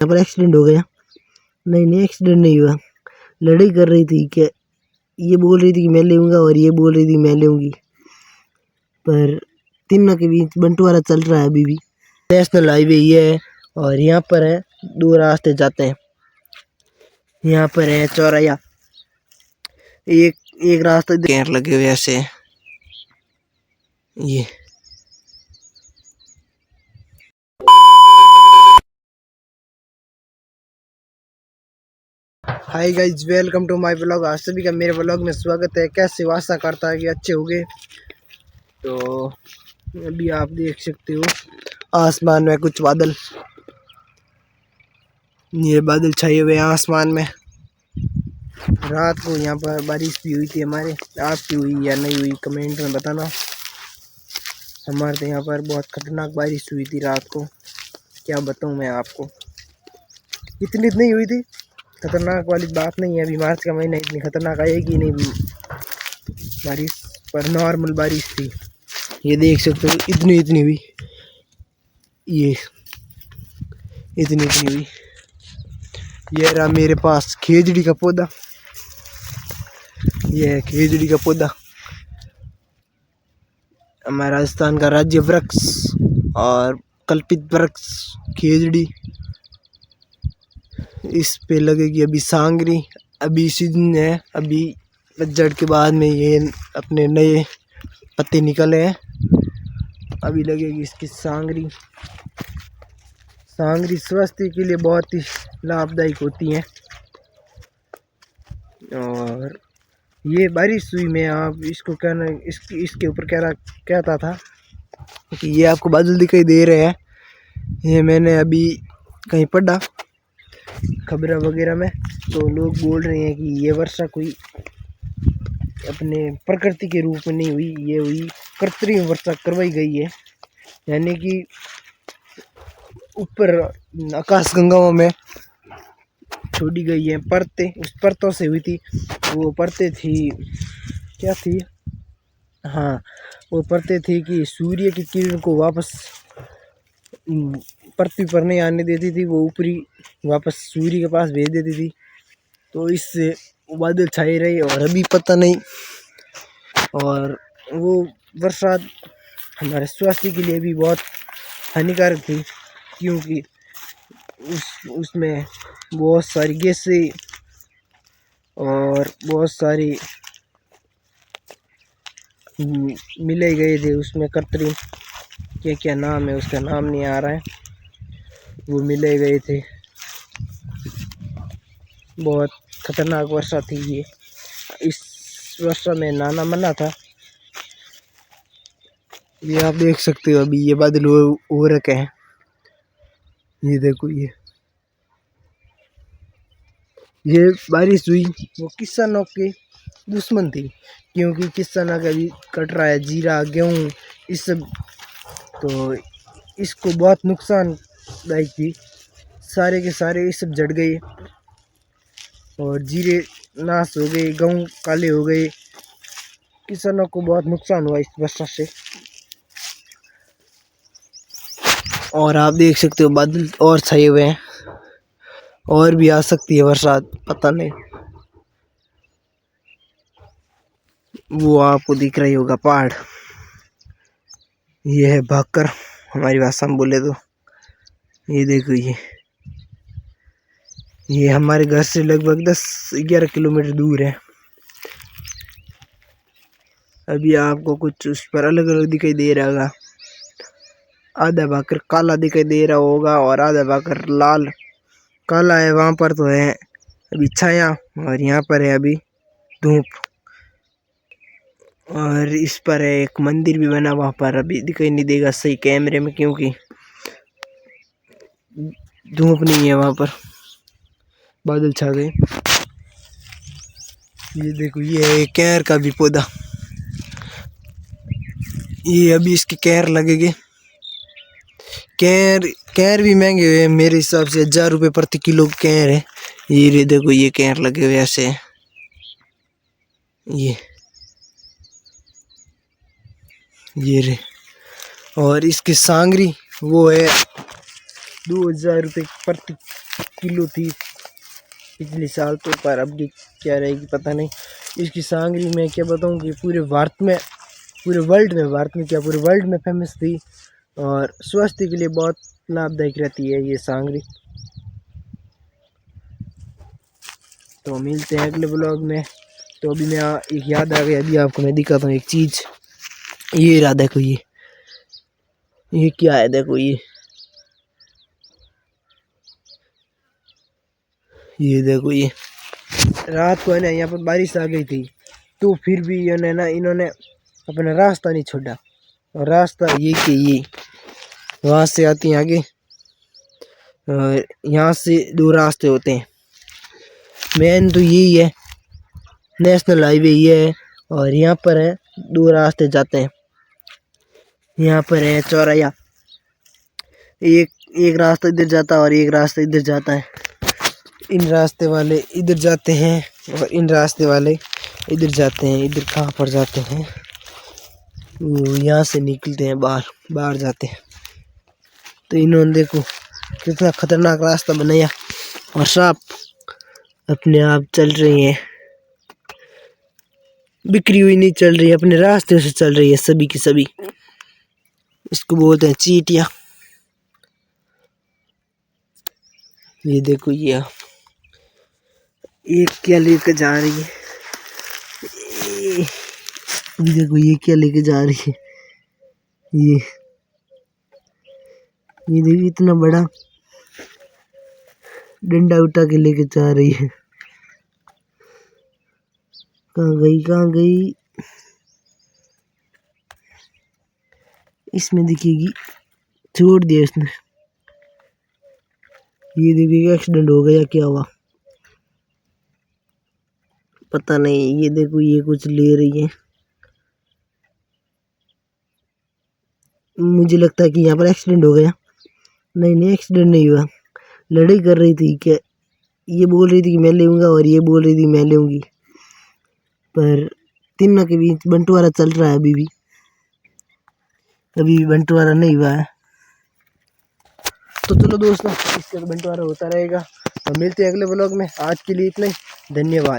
यहाँ पर एक्सीडेंट हो गया। नहीं एक्सीडेंट नहीं हुआ, लड़ाई कर रही थी क्या, ये बोल रही थी कि मैं लेऊंगा और ये बोल रही थी मैं लेऊंगी, पर तीनों के बीच बंटवारा चल रहा है अभी भी। नेशनल हाईवे ये है और यहाँ पर है दो रास्ते जाते हैं। यहाँ पर है चौराया, एक रास्ता घेर लगे हुए ऐसे ये। Hi guys, welcome to my blog. आप सभी का मेरे ब्लॉग में स्वागत है। कैसे आशा करता है कि अच्छे होंगे। तो अभी आप देख सकते हो आसमान में कुछ बादल, ये बादल छाए हुए हैं आसमान में। रात को यहाँ पर बारिश भी हुई थी हमारे, आपकी हुई या नहीं हुई कमेंट में बताना। हमारे तो यहाँ पर बहुत खतरनाक बारिश हुई थी रात को, क्या बताऊँ मैं आपको। इतनी नहीं हुई थी, खतरनाक वाली बात नहीं है। अभी मार्च का महीना, इतनी खतरनाक आएगी नहीं बारिश, पर नॉर्मल बारिश थी। ये देख सकते हो इतनी हुई, ये इतनी हुई। ये रहा मेरे पास खेजड़ी का पौधा, ये है खेजड़ी का पौधा, हमारे राजस्थान का राज्य वृक्ष और कल्पित वृक्ष खेजड़ी। इस पे लगेगी अभी सांगरी, अभी सीजन है, अभी पतझड़ के बाद में ये अपने नए पत्ते निकले हैं, अभी लगेगी इसकी सांगरी। सांगरी स्वास्थ्य के लिए बहुत ही लाभदायक होती है। और ये बारिश हुई में आप इसको कहना, इसके ऊपर कहता था कि ये आपको बादल दिखाई दे रहे हैं, ये मैंने अभी कहीं पढ़ा खबर वगैरह में, तो लोग बोल रहे हैं कि ये वर्षा कोई अपने प्रकृति के रूप में नहीं हुई, ये हुई कृत्रिम वर्षा करवाई गई है। यानी कि ऊपर आकाश गंगाओं में छोड़ी गई है परतें, उस परतों से हुई थी। वो परतें थी, क्या थी, हाँ वो परतें थी कि सूर्य की किरण को वापस पृथ्वी पर नहीं आने देती थी, वो ऊपरी वापस सूर्य के पास भेज देती थी। तो इससे बादल छाए रहे और अभी पता नहीं। और वो बरसात हमारे स्वास्थ्य के लिए भी बहुत हानिकारक थी, क्योंकि उसमें बहुत सारी गैसें और बहुत सारी मिले गए थे उसमें कृत्रिम, क्या नाम है उसका, नाम नहीं आ रहा है, वो मिले गए थे। बहुत खतरनाक वर्षा थी ये, इस वर्षा में नहाना मना था। ये आप देख सकते हो अभी ये बादल हो रखे हैं, ये देखो ये बारिश हुई वो किसानों के दुश्मन थी, क्योंकि किसानों का भी कट रहा है जीरा गेहूँ इस सब, तो इसको बहुत नुकसानदायक थी। सारे के सारे ये सब जड़ गए और जीरे नाश हो गए, गेहूँ काले हो गए, किसानों को बहुत नुकसान हुआ इस वर्षा से। और आप देख सकते हो बादल और छाए हुए हैं, और भी आ सकती है बरसात, पता नहीं। वो आपको दिख रही होगा पहाड़, ये है भाकर हमारी भाषा में बोले तो। ये देखो ये हमारे घर से लगभग 10-11 किलोमीटर दूर है। अभी आपको कुछ उस पर अलग अलग दिखाई दे रहा होगा, आधा भाकर काला दिखाई दे रहा होगा और आधा भाकर लाल काला है। वहाँ पर तो है अभी छाया और यहाँ पर है अभी धूप। और इस पर है एक मंदिर भी बना, वहाँ पर अभी दिखाई नहीं देगा सही कैमरे में, क्योंकि धूप नहीं है, वहाँ पर बादल छा गए। ये देखो ये है कैर का भी पौधा, ये अभी इसके कैर लगेंगे। कैर भी महंगे हुए हैं मेरे हिसाब से, 1000 रुपये प्रति किलो कैर है। ये देखो ये कैर लगे हुए ऐसे है, ये रे। और इसकी सांगरी वो है 2000 रुपये किलो थी पिछले साल तो, पर अब क्या रहेगी पता नहीं। इसकी सांगरी मैं क्या बताऊँ कि पूरे वर्ल्ड में क्या पूरे वर्ल्ड में फेमस थी और स्वास्थ्य के लिए बहुत लाभदायक रहती है ये सांगरी। तो मिलते हैं अगले ब्लॉग में। तो अभी मैं एक याद आ गई, अभी आपको मैं दिखाता हूँ एक चीज़। ये रहा देखो, ये क्या है देखो, ये देखो, ये रात को है ना यहाँ पर बारिश आ गई थी, तो फिर भी इन्होंने अपना रास्ता नहीं छोड़ा। और रास्ता ये वहाँ से आती है आगे, और यहाँ से 2 रास्ते होते हैं। मेन तो यही है, नेशनल हाईवे ये है, और यहाँ पर है 2 रास्ते जाते हैं। यहाँ पर है चौराया, एक रास्ता इधर जाता है और एक रास्ता इधर जाता है। इन रास्ते वाले इधर जाते हैं और इन रास्ते वाले इधर जाते हैं। इधर कहाँ पर जाते हैं, यहाँ से निकलते हैं बाहर जाते हैं। तो इन्होंने देखो कितना खतरनाक रास्ता बनाया, और सांप अपने आप चल रही है, बिखरी हुई नहीं चल रही है, अपने रास्ते से चल रही है सभी की सभी। इसको बोलते हैं चींटियां। ये देखो, ये क्या लेकर जा रही है, ये देखो ये क्या लेके जा रही है। ये देखो इतना बड़ा डंडा उठा के लेके जा रही है। कहाँ गई इसमें दिखेगी, छोड़ दिया इसने। ये देखिए एक्सीडेंट हो गया, क्या हुआ पता नहीं। ये देखो ये कुछ ले रही है, मुझे लगता है कि यहाँ पर एक्सीडेंट हो गया। नहीं एक्सीडेंट नहीं हुआ, लड़ाई कर रही थी क्या। ये बोल रही थी कि मैं लेऊंगा और ये बोल रही थी मैं लेऊंगी, पर तीनों के बीच बंटवारा चल रहा है। अभी बंटवारा नहीं हुआ है। तो चलो दोस्तों, इसका बंटवारा होता रहेगा। तो मिलते हैं अगले ब्लॉग में। आज के लिए इतना ही, धन्यवाद।